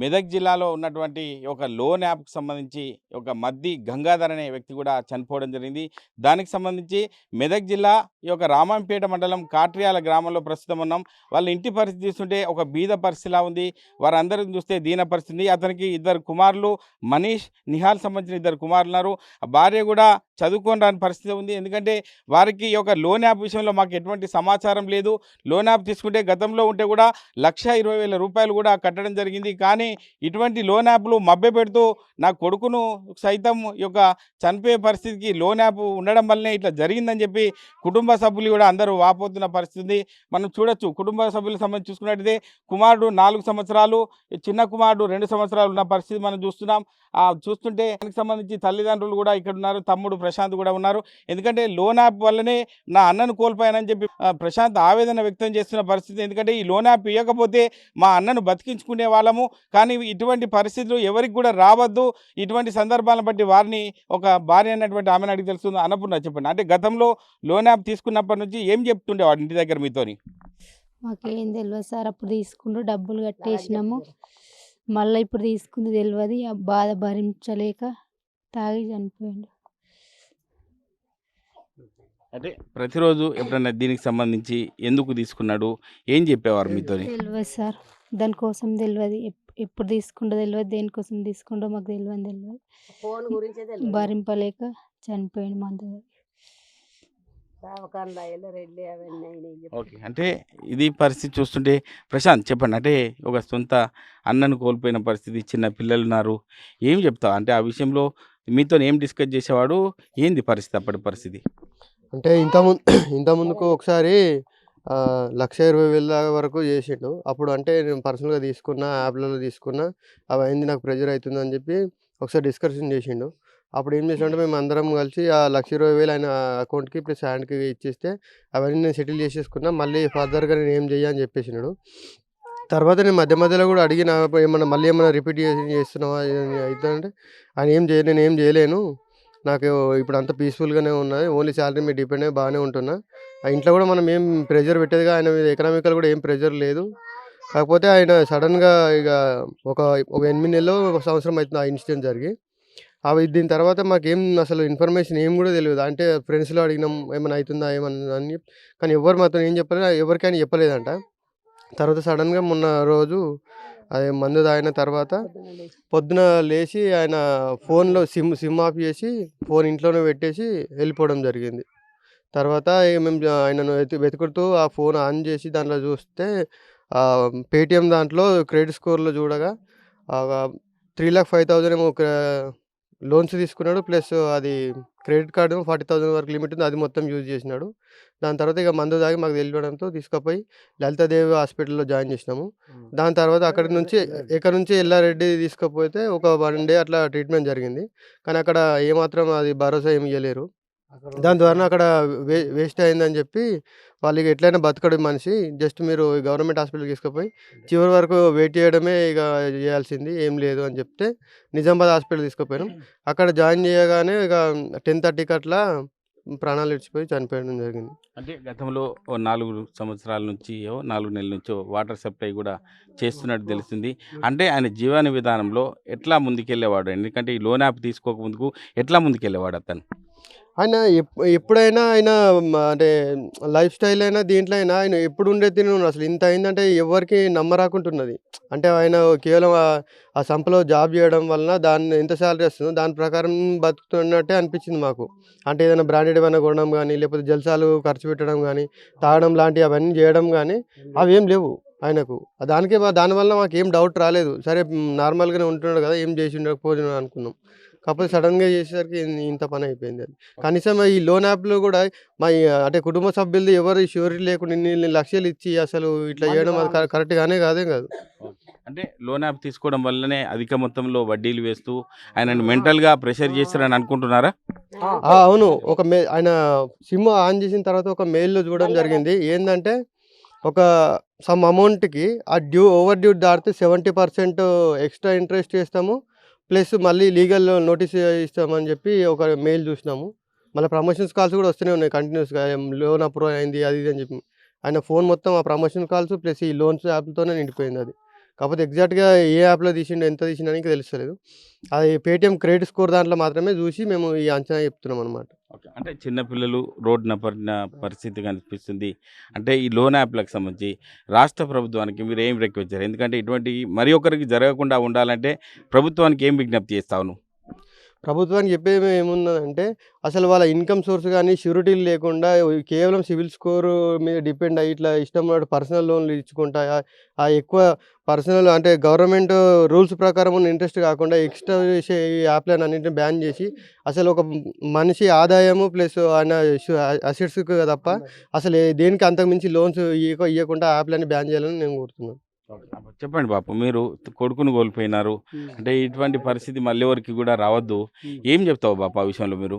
మెదక్ జిల్లాలో ఉన్నటువంటి ఒక లోన్ యాప్కి సంబంధించి ఒక మద్ది గంగాధర్ అనే వ్యక్తి కూడా చనిపోవడం జరిగింది. దానికి సంబంధించి మెదక్ జిల్లా ఈ యొక్క రామంపేట మండలం కాట్రియాల గ్రామంలో ప్రస్తుతం ఉన్నాం. వాళ్ళ ఇంటి పరిస్థితి చూస్తుంటే ఒక బీద పరిస్థితిలా ఉంది. వారందరిని చూస్తే దీన పరిస్థితి. అతనికి ఇద్దరు కుమారులు మనీష్, నిహాల్ సంబంధించిన ఇద్దరు కుమారులు ఉన్నారు. భార్య కూడా చదువుకొని రాని పరిస్థితి ఉంది. ఎందుకంటే వారికి ఈ యొక్క లోన్ యాప్ విషయంలో మాకు ఎటువంటి సమాచారం లేదు. లోన్ యాప్ తీసుకుంటే గతంలో ఉంటే కూడా ₹1,20,000 కూడా కట్టడం జరిగింది. కానీ ఇటువంటి లోన్ యాప్లు మభ్యపెడుతూ నా కొడుకును సైతం ఈ యొక్క చనిపోయే పరిస్థితికి లోన్ యాప్ ఉండడం వల్లనే ఇట్లా జరిగిందని చెప్పి కుటుంబ సభ్యులు కూడా అందరూ వాపోతున్న పరిస్థితి ఉంది. మనం చూడొచ్చు కుటుంబ సభ్యులకు సంబంధించి చూసుకున్నట్టయితే కుమారుడు 4 సంవత్సరాలు, చిన్న కుమారుడు 2 సంవత్సరాలు ఉన్న పరిస్థితి మనం చూస్తున్నాం. చూస్తుంటే దానికి సంబంధించి తల్లిదండ్రులు కూడా ఇక్కడ ఉన్నారు. తమ్ముడు ప్రశాంత్ కూడా ఉన్నారు. ఎందుకంటే లోన్ యాప్ వల్లనే నా అన్నను కోల్పోయానని చెప్పి ప్రశాంత్ ఆవేదన వ్యక్తం చేస్తున్న పరిస్థితి. ఎందుకంటే ఈ లోన్ యాప్ ఇవ్వకపోతే మా అన్నను బతికించుకునే వాళ్ళము. కానీ ఇటువంటి పరిస్థితులు ఎవరికి కూడా రావద్దు. ఇటువంటి సందర్భాలను బట్టి వారిని ఒక భార్య అన్నటువంటి ఆమెను అడిగి తెలుస్తుంది. అన్నపూర్ణ చెప్పండి, అంటే గతంలో లోన్ యాప్ తీసుకున్నప్పటి నుంచి ఏం చెప్తుండేవాడు ఇంటి దగ్గర మీతోని? మాకేం తెలియదు సార్. అప్పుడు తీసుకుంటూ డబ్బులు కట్టేసినాము. మళ్ళీ ఇప్పుడు తీసుకుంది తెలియదు. ఆ బాధ భరించలేక తాగి చనిపోయాడు. అంటే ప్రతిరోజు ఎప్పుడన్నా దీనికి సంబంధించి ఎందుకు తీసుకున్నాడు, ఏం చెప్పేవారు మీతోని? తెలియదు సార్. దానికోసం తెలియదు. ఎప్పుడు తీసుకుంటో తెలియదు. దేనికోసం తీసుకుంటో మాకు తెలియదు. ఫోన్ గురించే తెలియదు. భరింపలేక చనిపోయాడు మందు. ఓకే, అంటే ఇది పరిస్థితి చూస్తుంటే ప్రశాంత్ చెప్పండి, అంటే ఒక సొంత అన్నను కోల్పోయిన పరిస్థితి, చిన్న పిల్లలు ఉన్నారు, ఏం చెప్తావు? అంటే ఆ విషయంలో మీతో ఏం డిస్కస్ చేసేవాడు, ఏంది పరిస్థితి అప్పటి పరిస్థితి? అంటే ఇంతకుముందుకు ఒకసారి 1,20,000 వరకు చేసిండు. అప్పుడు అంటే నేను పర్సనల్గా తీసుకున్న యాప్లలో తీసుకున్న అవి అయింది, నాకు ప్రెజర్ అవుతుందని చెప్పి ఒకసారి డిస్కషన్ చేసిండు. అప్పుడు ఏం చేసినంటే మేము అందరం కలిసి ఆ 1,20,000 ఆయన అకౌంట్కి ప్లస్ హ్యాండ్కి ఇచ్చేస్తే అవన్నీ నేను సెటిల్ చేసేసుకున్నా. మళ్ళీ ఫర్దర్గా నేను ఏం చెయ్యని చెప్పేసినాడు. తర్వాత నేను మధ్యలో కూడా అడిగిన ఏమన్నా మళ్ళీ ఏమైనా రిపీట్ చేస్తున్నావా అవుతుందంటే నేను ఏం చేయలేను, నాకు ఇప్పుడు అంతా పీస్ఫుల్గానే ఉన్నది, ఓన్లీ శాలరీ మీద డిపెండ్ అయ్యి బాగానే ఉంటున్నా. ఆ ఇంట్లో కూడా మనం ఏం ప్రెజర్ పెట్టేదిగా, ఆయన మీద ఎకనామికల్ కూడా ఏం ప్రెజర్ లేదు. కాకపోతే ఆయన సడన్గా ఇక ఒక 8 నెలలు 1 సంవత్సరం అవుతుంది ఆ ఇన్సిడెంట్ జరిగి. దీని తర్వాత మాకేం అసలు ఇన్ఫర్మేషన్ ఏం కూడా తెలియదు. అంటే ఫ్రెండ్స్లో అడిగినాం ఏమైనా అవుతుందా ఏమన్నా అని, కానీ ఎవరు మాత్రం ఏం చెప్పలేదు, ఎవరికైనా చెప్పలేదంట. తర్వాత సడన్గా మొన్న రోజు అదే మందు తాగిన తర్వాత పొద్దున లేచి ఆయన ఫోన్లో సిమ్ ఆఫ్ చేసి ఫోన్ ఇంట్లోనే పెట్టేసి వెళ్ళిపోవడం జరిగింది. తర్వాత మేము ఆయనను వెతుకుతూ ఆ ఫోన్ ఆన్ చేసి దాంట్లో చూస్తే పేటిఎం దాంట్లో క్రెడిట్ స్కోర్లో చూడగా 3,05,000 ఏమో లోన్స్ తీసుకున్నాడు. ప్లస్ అది క్రెడిట్ కార్డు 40,000 వరకు లిమిట్ ఉంది, అది మొత్తం యూజ్ చేసినాడు. దాని తర్వాత ఇక మందు తాగి మాకు తెలియడంతో తీసుకుపోయి లలితాదేవి హాస్పిటల్లో జాయిన్ చేసినాము. దాని తర్వాత ఇక్కడ నుంచి ఎల్లారెడ్డి తీసుకుపోతే ఒక 1 డే అట్లా ట్రీట్మెంట్ జరిగింది. కానీ అక్కడ ఏమాత్రం అది భరోసా ఏమి ఇవ్వలేరు. దాని ద్వారా అక్కడ వేస్ట్ అయిందని చెప్పి వాళ్ళకి ఎట్లయినా బతకడు మనిషి, జస్ట్ మీరు గవర్నమెంట్ హాస్పిటల్కి తీసుకుపోయి చివరి వరకు వెయిట్ చేయడమే ఇక చేయాల్సింది, ఏం లేదు అని చెప్తే నిజామాబాద్ హాస్పిటల్ తీసుకుపోయాం. అక్కడ జాయిన్ చేయగానే ఇక 10:30కి అట్లా ప్రాణాలు విడిచిపోయి చనిపోయడం జరిగింది. అంటే గతంలో 4 సంవత్సరాల నుంచి 4 నెలల నుంచో వాటర్ సప్లై కూడా చేస్తున్నట్టు తెలుస్తుంది. అంటే ఆయన జీవన విధానంలో ఎట్లా ముందుకెళ్ళేవాడు? ఎందుకంటే ఈ లోన్ యాప్ తీసుకోక ముందుకు ఎట్లా ముందుకెళ్ళేవాడు అతను? ఆయన ఎప్పుడైనా ఆయన అంటే లైఫ్ స్టైల్ అయినా దీంట్లో అయినా ఆయన ఎప్పుడు ఉండే తిని అసలు ఇంత అయిందంటే ఎవరికి నమ్మరాకుంటున్నది. అంటే ఆయన కేవలం ఆ సంపలో జాబ్ చేయడం వలన దాన్ని ఎంత శాలరీ వస్తుందో దాని ప్రకారం బతుకుతున్నట్టే అనిపించింది మాకు. అంటే ఏదైనా బ్రాండెడ్ ఏమైనా కొనడం కానీ, లేకపోతే జల్సాలు ఖర్చు పెట్టడం కానీ, తాగడం లాంటివి అవన్నీ చేయడం కానీ అవేం లేవు ఆయనకు. దానివల్ల మాకు ఏం డౌట్ రాలేదు. సరే నార్మల్గానే ఉంటున్నాడు కదా, ఏం చేసి ఉండకపోదు అనుకున్నాం. కాకపోతే సడన్గా చేసేసరికి ఇంత పని అయిపోయింది. అది కనీసం ఈ లోన్ యాప్లో కూడా అంటే కుటుంబ సభ్యులది ఎవరు ష్యూరిటీ లేకుండా ఇన్ని లక్షలు ఇచ్చి అసలు ఇట్లా చేయడం అది కరెక్ట్గానే కాదు. అంటే లోన్ యాప్ తీసుకోవడం వల్లనే అధిక మొత్తంలో వడ్డీలు వేస్తూ ఆయనను మెంటల్గా ప్రెషర్ చేస్తారని అనుకుంటున్నారా? అవును. ఆయన సిమ్ ఆన్ చేసిన తర్వాత ఒక మెయిల్లో చూడడం జరిగింది. ఏంటంటే ఒక సమ్ అమౌంట్కి ఆ ఓవర్ డ్యూ దాటితే 70% ఎక్స్ట్రా ఇంట్రెస్ట్ చేస్తాము, ప్లస్ మళ్ళీ లీగల్ నోటీస్ ఇస్తామని చెప్పి ఒక మెయిల్ చూసినాము. మళ్ళీ ప్రమోషన్స్ కాల్స్ కూడా వస్తూనే ఉన్నాయి కంటిన్యూస్గా, లోన్ అప్రూవ్ అయింది అది ఇది అని చెప్పి. ఆయన ఫోన్ మొత్తం ఆ ప్రమోషన్ కాల్స్ ప్లస్ ఈ లోన్స్ యాప్తోనే నిండిపోయింది అది. కాకపోతే ఎగ్జాక్ట్గా ఏ యాప్లో తీసిండో ఎంత తీసిండో అని తెలుస్తలేదు. అది పేటిఎం క్రెడిట్ స్కోర్ దాంట్లో మాత్రమే చూసి మేము ఈ అంచనా చెప్తున్నాం అనమాట. ఓకే. అంటే చిన్నపిల్లలు రోడ్డున పడిన పరిస్థితి కనిపిస్తుంది. అంటే ఈ లోన్ యాప్‌లకు సంబంధించి రాష్ట్ర ప్రభుత్వానికి మీరు ఏం రిక్వెస్ట్ చేయాలి? ఎందుకంటే ఇటువంటి మరి ఒకరికి జరగకుండా ఉండాలంటే ప్రభుత్వానికి ఏం విజ్ఞప్తి చేస్తావు నువ్వు? ప్రభుత్వానికి చెప్పేది ఏమున్నదంటే అసలు వాళ్ళ ఇన్కమ్ సోర్స్ కానీ షూరిటీలు లేకుండా కేవలం సివిల్ స్కోర్ మీద డిపెండ్ అయ్యి ఇట్లా ఇష్టం ఉన్నట్టు పర్సనల్ లోన్లు ఇచ్చుకుంటా ఆ ఎక్కువ పర్సనల్ అంటే గవర్నమెంట్ రూల్స్ ప్రకారం ఉన్న ఇంట్రెస్ట్ కాకుండా ఎక్స్ట్రా చేసే ఈ యాప్లను అన్నింటిని బ్యాన్ చేసి అసలు ఒక మనిషి ఆదాయము ప్లస్ ఆయన అసెట్స్కి తప్ప అసలు దేనికి అంతకుమించి లోన్స్ ఇవ్వకుండా యాప్లని బ్యాన్ చేయాలని నేను కోరుతున్నాను. చెప్పండి బాపు, మీరు కొడుకును కోల్పోయినారు. అంటే ఇటువంటి పరిస్థితి మళ్ళీ ఎవరికి కూడా రావద్దు. ఏం చెప్తావు బాపు ఆ విషయంలో మీరు?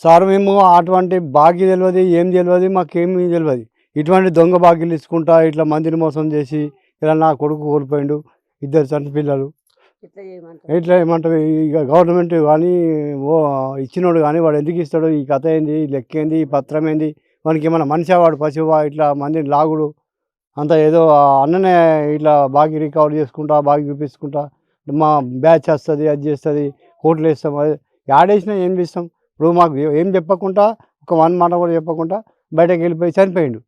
సార్ మేము అటువంటి బాకీ తెలియదు, ఏం తెలియదు, మాకేమీ తెలియదు. ఇటువంటి దొంగ బాకీలు ఇచ్చుకుంటా ఇట్లా మందిని మోసం చేసి ఇలా నా కొడుకు కోల్పోయిండు, 2 చంటి పిల్లలు. ఇట్లా ఏమంటారు ఇక గవర్నమెంట్ కానీ ఇచ్చినోడు కానీ వాడు ఎందుకు ఇస్తాడు, ఈ కథ ఏంది, ఈ లెక్క ఏంది, ఈ పత్రం ఏంది, వానికి ఏమన్నా మనిషి వాడు పశువా, ఇట్లా మందిని లాగుడు అంతా ఏదో అన్ననే ఇట్లా బాకీ రికవర్ చేసుకుంటా బాకీ చూపించుకుంటా మా బ్యాచ్ వస్తుంది, అది చేస్తుంది, కోట్లు వేస్తాం, అది యాడేసినా ఏం చేస్తాం. ఇప్పుడు మాకు ఏం చెప్పకుండా ఒక 1 మాట కూడా చెప్పకుండా బయటకు వెళ్ళిపోయి చనిపోయిండు.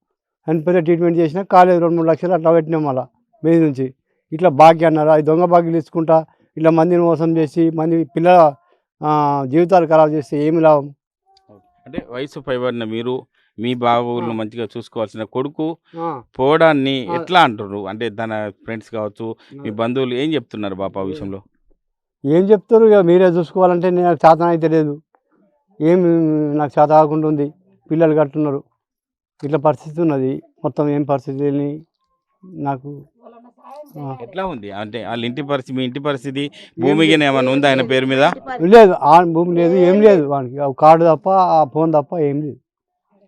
చనిపోతే ట్రీట్మెంట్ చేసినా కాలేదు, 2-3 లక్షలు అట్లా పెట్టినాం. మళ్ళీ మీద నుంచి ఇట్లా బాకీ అన్నారు, అది దొంగ బాకీలు తీసుకుంటా ఇట్లా మందిని మోసం చేసి మంది పిల్లల జీవితాలు ఖరాబ్ చేస్తే ఏమి లాభం? అంటే వయసు పైబడిన మీరు మీ బాగోగులను మంచిగా చూసుకోవాల్సిన కొడుకు పోవడాన్ని ఎట్లా అంటారు? అంటే తన ఫ్రెండ్స్ కావచ్చు, మీ బంధువులు ఏం చెప్తున్నారు బాపు ఆ విషయంలో? ఏం చెప్తారు, ఇక మీరే చూసుకోవాలంటే నాకు చేతన అయితే లేదు, ఏం నాకు చేత కాకుండా ఉంది, పిల్లలు కట్టున్నారు, ఇట్లా పరిస్థితి ఉన్నది. మొత్తం ఏం పరిస్థితి నాకు ఎట్లా ఉంది? అంటే వాళ్ళ ఇంటి పరిస్థితి, మీ ఇంటి పరిస్థితి, భూమికి ఏమైనా ఉందా ఆయన పేరు మీద? లేదు, ఆ భూమి లేదు, ఏం లేదు, వానికి కార్డు తప్ప ఆ ఫోన్ తప్ప ఏం లేదు.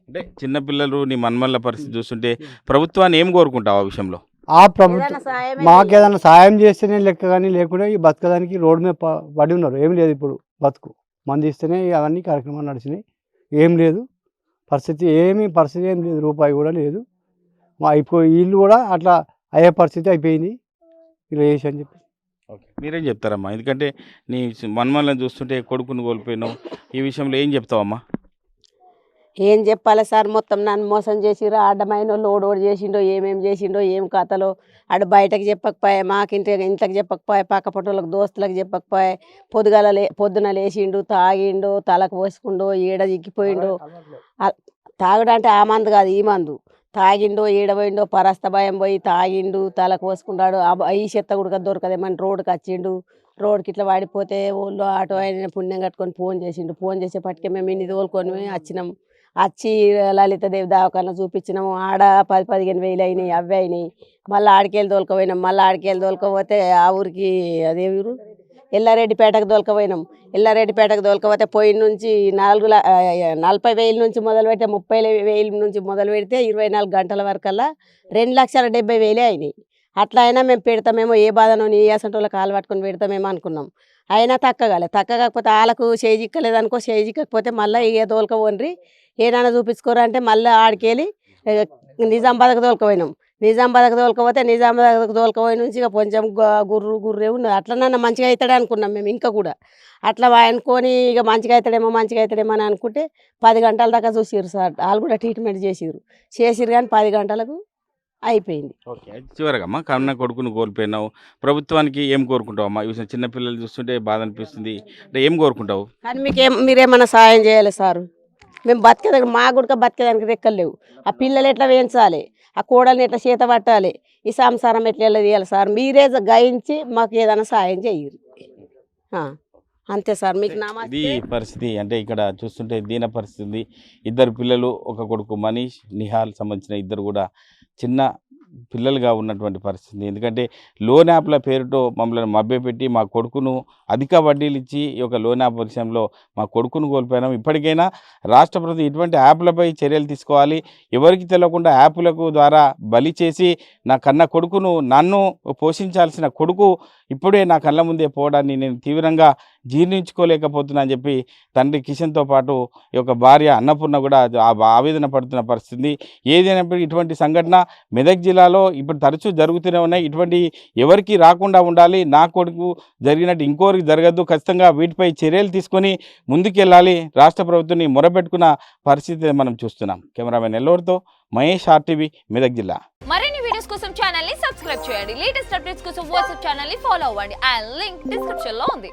అంటే చిన్నపిల్లలు నీ మన్మల్ల పరిస్థితి చూస్తుంటే ప్రభుత్వాన్ని ఏం కోరుకుంటావు ఆ విషయంలో? ఆ ప్రభుత్వం మాకేదైనా సాయం చేస్తేనే లెక్క, కానీ లేకుండా ఈ బతకడానికి రోడ్డు మీద పడి ఉన్నారు. ఏం లేదు ఇప్పుడు బతుకు, మంది ఇస్తేనే అవన్నీ కార్యక్రమాలు నడిచినాయి. ఏం లేదు పరిస్థితి, పరిస్థితి ఏం లేదు, రూపాయి కూడా లేదు. ఇప్పుడు ఇల్లు కూడా అట్లా అయ్యే పరిస్థితి అయిపోయింది ఇలా చేసి అని చెప్పి. ఓకే, మీరేం చెప్తారమ్మా? ఎందుకంటే నీ మన్మల్ని చూస్తుంటే కొడుకును కోల్పోయినావు, ఈ విషయంలో ఏం చెప్తావమ్మా? ఏం చెప్పాలి సార్, మొత్తం నన్ను మోసం చేసిర్రు. అడ్డమైన లోడ్ చేసిండో, ఏమేమి చేసిండో, ఏం కథలో ఆడు బయటకు చెప్పకపోయే, ఇంట్లోకి చెప్పకపోయే, పక్క పట్టులకు దోస్తులకు చెప్పకపోయే, పొద్దున లేచిండు, తాగిండు, తలకు పోసుకుండో, ఈడ చిక్కిపోయిండు. తాగుడంటే ఆ మందు కాదు, ఈ మందు తాగిండో, ఈడపోయిండో, పరస్త భయం పోయి తాగిండు, తలకు పోసుకుంటాడు. ఈ చెత్త గుడక దొరకదేమని రోడ్డుకి వచ్చిండు. రోడ్కి ఇట్లా వాడిపోతే ఊళ్ళో ఆటో ఆయన పుణ్యం కట్టుకొని ఫోన్ చేసిండు. ఫోన్ చేసేపటికే మేము ఇన్ని తోలుకొని వచ్చినాం. వచ్చి లలితాదేవి దవాఖాన చూపించినాము. ఆడ 10-15 వేలు అయినాయి, అవే అయినాయి. మళ్ళీ ఆడికెళ్ళి తోలుకపోయినాం. మళ్ళీ ఆడికెళ్ళి తోలుకపోతే ఆ ఊరికి అదే ఊరు ఎల్లారెడ్డిపేటకు తోలుకపోయినాం. ఎల్లారెడ్డిపేటకు తోలుకపోతే పోయిన నుంచి 40,000 నుంచి మొదలుపెడితే 30,000 నుంచి మొదలు పెడితే 24 గంటల వరకల్లా 2,70,000 అయినాయి. అట్లా అయినా మేము పెడతామేమో, ఏ బాధనో నీ అసంటోళ్ళ కాలు పట్టుకొని పెడతామేమో అనుకున్నాం. అయినా తక్కకపోతే వాళ్ళకు చేజిక్కలేదనుకో, చేజిక్కకపోతే మళ్ళీ ఇక తోలుకపోండ్రి ఏదైనా చూపించుకోరు అంటే మళ్ళీ ఆడికెళ్ళి నిజామాబాద్కు తోలుకపోయినాం. నిజామాబాద్కు తోలుకపోతే నిజామాబాద్కు తోలుకపోయి నుంచి ఇక కొంచెం గుర్రే ఉన్నది. అట్లనన్నా మంచిగా అవుతాడే అనుకున్నాం మేము. ఇంకా కూడా అట్లా అనుకొని ఇక మంచిగా అవుతాడేమో అని అనుకుంటే 10 గంటల దాకా చూసిర్రు సార్. వాళ్ళు కూడా ట్రీట్మెంట్ చేసిర్రు కానీ 10 గంటలకు అయిపోయింది. ఓకే, చివరగా అమ్మా, కన్న కొడుకును కోల్పోయినావు, ప్రభుత్వానికి ఏం కోరుకుంటావు అమ్మా? ఈ విషయం చిన్నపిల్లలు చూస్తుంటే బాధ అనిపిస్తుంది, అంటే ఏం కోరుకుంటావు? కానీ మీరేమన్నా సాయం చేయాలి సారు. మేము బతికేదానికి, మా గుడక బతికేదానికి రెక్కలు లేవు. ఆ పిల్లలు ఎట్లా వేయించాలి, ఆ కోడల్ని ఎట్లా చేత పట్టాలి, ఈ సంసారం ఎట్లా తీయాలి సార్. మీరే గాయించి మాకు ఏదైనా సాయం చేయరు. అంతే సార్, మీకు ఇది పరిస్థితి. అంటే ఇక్కడ చూస్తుంటే దీన పరిస్థితి ఉంది. 2 పిల్లలు, ఒక కొడుకు మనీష్, నిహాల్ సంబంధించిన 2 కూడా చిన్న పిల్లలుగా ఉన్నటువంటి పరిస్థితి. ఎందుకంటే లోన్ యాప్ల పేరుతో మమ్మల్ని మభ్యపెట్టి మా కొడుకును అధిక వడ్డీలు ఇచ్చి ఈ యొక్క లోన్ యాప్ విషయంలో మా కొడుకును కోల్పోయినాం. ఇప్పటికైనా రాష్ట్ర ప్రభుత్వం ఇటువంటి యాప్లపై చర్యలు తీసుకోవాలి. ఎవరికి తెలియకుండా యాప్లకు ద్వారా బలి చేసి నా కన్న కొడుకును, నన్ను పోషించాల్సిన కొడుకు ఇప్పుడే నా కళ్ళ ముందే పోవడాన్ని నేను తీవ్రంగా జీర్ణించుకోలేకపోతున్నా అని చెప్పి తండ్రి కిషన్తో పాటు ఈ యొక్క భార్య అన్నపూర్ణ కూడా ఆవేదన పడుతున్న పరిస్థితి. ఏదైనప్పటికీ ఇటువంటి సంఘటన మెదక్ జిల్లాలో ఇప్పుడు తరచూ జరుగుతూనే ఉన్నాయి. ఇటువంటి ఎవరికి రాకుండా ఉండాలి. నా కొడుకు జరిగినట్టు ఇంకోరికి జరగద్దు. ఖచ్చితంగా వీటిపై చర్యలు తీసుకొని ముందుకెళ్ళాలి. రాష్ట్ర ప్రభుత్వాన్ని మొరపెట్టుకున్న పరిస్థితి మనం చూస్తున్నాం. కెమెరామెన్ ఎల్లూరుతో మహేష్, RTV, మెదక్ జిల్లా. మరిన్ని వీడియోస్ కోసం ఛానల్ ని సబ్స్క్రైబ్ చేయండి. లేటెస్ట్ అప్డేట్స్ కోసం వాట్సాప్ ఛానల్ ని ఫాలో అవ్వండి. ఆ లింక్ డిస్క్రిప్షన్ లో ఉంది.